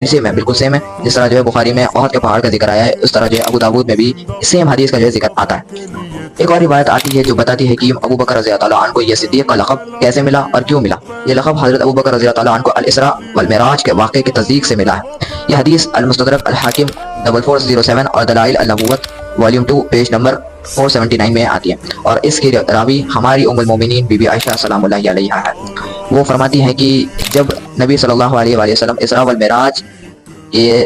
اسی میں بالکل سیم ہے. جس طرح جو ہے بخاری میں احد کے پہاڑ کا ذکر آیا ہے، اس طرح جو ہے ابو داؤد میں بھی سیم حدیث کا جو ہے ذکر آتا ہے. ایک اور روایت آتی ہے جو بتاتی ہے کہ ابو بکر رضی اللہ تعالیٰ عنہ کو یہ صدیق کا لقب کیسے ملا اور کیوں ملا. یہ لقب حضرت ابو بکر رضی اللہ تعالیٰ عنہ کو الاسراء والمعراج کے واقعے کی تصدیق سے ملا ہے. یہ حدیث المستدرک الحاکم 4407 اور دلائل النبوت والیوم 2 پیج نمبر 479 میں آتی ہے، اور اس کی راوی ہماری ام المومنین بی بی عائشہ سلام اللہ علیہا ہے. وہ فرماتی ہیں کہ جب نبی صلی اللہ علیہ وآلہ وسلم اسراء والمعراج کے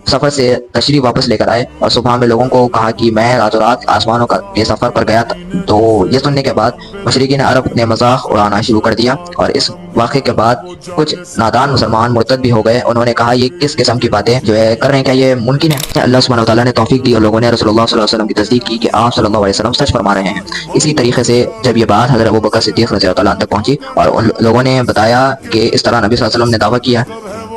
سفر سے تشریف واپس لے کر آئے اور صبح میں لوگوں کو کہا کہ میں راتوں رات آسمانوں کے سفر پر گیا تھا، تو یہ سننے کے بعد مشرکین عرب نے مذاق اڑانا شروع کر دیا، اور اس واقعے کے بعد کچھ نادان مسلمان مرتد بھی ہو گئے. انہوں نے کہا یہ کس قسم کی باتیں جو ہے کر رہے ہیں، کیا یہ ممکن ہے؟ اللہ سبحانہ و تعالیٰ نے توفیق دی اور لوگوں نے رسول اللہ صلی اللہ علیہ وسلم کی تصدیق کی کہ آپ صلی اللہ علیہ وسلم سچ فرما رہے ہیں. اسی طریقے سے جب یہ بات حضرت ابوبکر صدیق رضی اللہ تعالیٰ عنہ تک پہنچی اور ان لوگوں نے بتایا کہ اس طرح نبی صلی اللہ علیہ وسلم نے دعویٰ کیا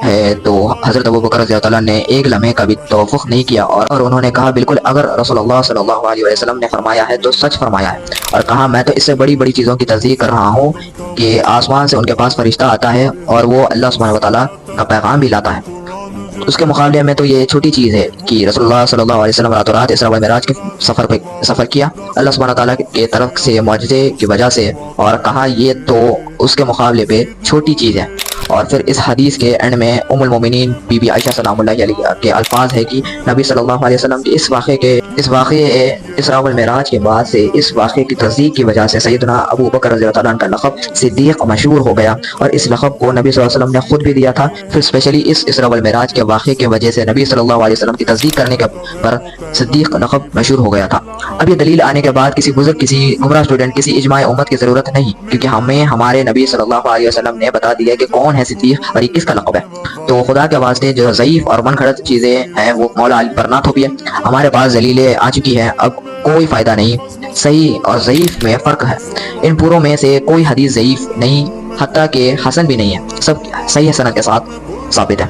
ہے، تو حضرت ابوبکر رضی اللہ تعالیٰ نے ایک لمحے کا بھی توقف نہیں کیا، اور انہوں نے کہا بالکل اگر رسول اللہ صلی اللہ علیہ وسلم نے فرمایا ہے تو سچ فرمایا ہے. اور کہا میں تو اس سے بڑی بڑی چیزوں کی تصدیق کر رہا ہوں کہ آسمان سے ان کے پاس فرشتہ آتا ہے اور وہ اللہ سبحانہ و تعالیٰ کا پیغام بھی لاتا ہے. اس کے مقابلے میں تو یہ چھوٹی چیز ہے کہ رسول اللہ صلی اللہ علیہ وسلم راتوں رات اسراء والمعراج کے سفر کیا اللہ سبحانہ تعالیٰ کی طرف سے معجزے کی وجہ سے، اور کہا یہ تو اس کے مقابلے پہ چھوٹی چیز ہے. اور پھر اس حدیث کے اینڈ میں ام المومنین بی بی عائشہ سلام اللہ علیہا کے الفاظ ہے کہ نبی صلی اللہ علیہ وسلم کے اس واقعے اسراء والمعراج کے بعد سے اس واقعے کی تصدیق کی وجہ سے سیدنا ابو بکر رضی اللہ تعالیٰ عنہ کا لقب صدیق مشہور ہو گیا، اور اس لقب کو نبی صلی اللہ علیہ وسلم نے خود بھی دیا تھا. پھر اسپیشلی اس اسراء والمعراج کے واقعے کی وجہ سے نبی صلی اللہ علیہ وسلم کی تصدیق کرنے پر صدیق لقب مشہور ہو گیا تھا. اب یہ دلیل آنے کے بعد کسی بزرگ، کسی گمراہ اسٹوڈنٹ، کسی اجماع امت کی ضرورت نہیں، کیونکہ ہمیں ہمارے نبی صلی اللہ علیہ وسلم نے بتا دیا کہ کون ہے صدیق اور یہ کس کا لقب ہے. تو خدا کے واسطے جو ضعیف اور من گھڑت چیزیں ہیں وہ مولا علی پر نہ تھوپیے. ہمارے پاس دلیلیں آ چکی ہیں، اب کوئی فائدہ نہیں. صحیح اور ضعیف میں فرق ہے. ان پوروں میں سے کوئی حدیث ضعیف نہیں، حتیٰ کہ حسن بھی نہیں ہے، سب صحیح سند کے ساتھ ثابت ہے.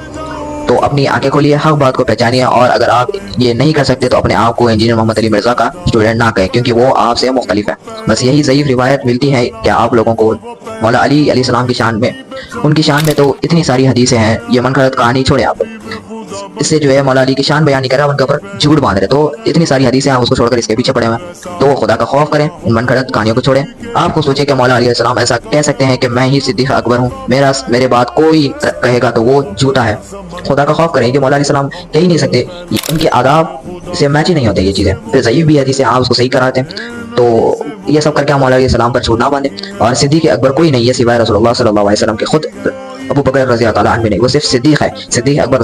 تو اپنی آنکھیں کھولیے، حق بات کو پہچانیے، اور اگر آپ یہ نہیں کر سکتے تو اپنے آپ کو انجینئر محمد علی مرزا کا اسٹوڈنٹ نہ کہیں، کیونکہ وہ آپ سے مختلف ہے. بس یہی ضعیف روایت ملتی ہے کہ آپ لوگوں کو مولا علی علیہ السلام کی شان میں، ان کی شان میں تو اتنی ساری حدیثیں ہیں. یہ من گھڑت کہانی چھوڑے، آپ اس سے جو ہے مولا علی کی شان بیان نہیں کر رہا، ان کے اوپر جھوٹ باندھ رہے. تو اتنی ساری حدیثیں آپ اس کو چھوڑ کر اس کے پیچھے پڑے ہوئے ہیں. تو خدا کا خوف کریں، ان من گھڑت کہانیوں کو چھوڑیں. آپ کو سوچیں کہ مولا علیہ السلام ایسا کہہ سکتے ہیں کہ میں ہی صدیق اکبر ہوں، میرے بات کوئی کہے گا تو وہ جھوٹا ہے. خدا کا خوف کریں کہ مولا علیہ السلام کہہ ہی نہیں سکتے، ان کے آداب سے میچ ہی نہیں ہوتے یہ چیزیں. پھر ضعیف بھی حدیثیں آپ اس کو صحیح کراتے ہیں. تو یہ سب کر کے مولا علیہ السلام پر جھوٹ نہ باندھیں. اور صدیق اکبر کوئی نہیں ہے سوائے رسول اللہ صلی اللہ علیہ وسلم کے. خود ابو بکر رضی اللہ تعالیٰ عنہ نہیں، وہ صرف صدیق ہے. صدیق اکبر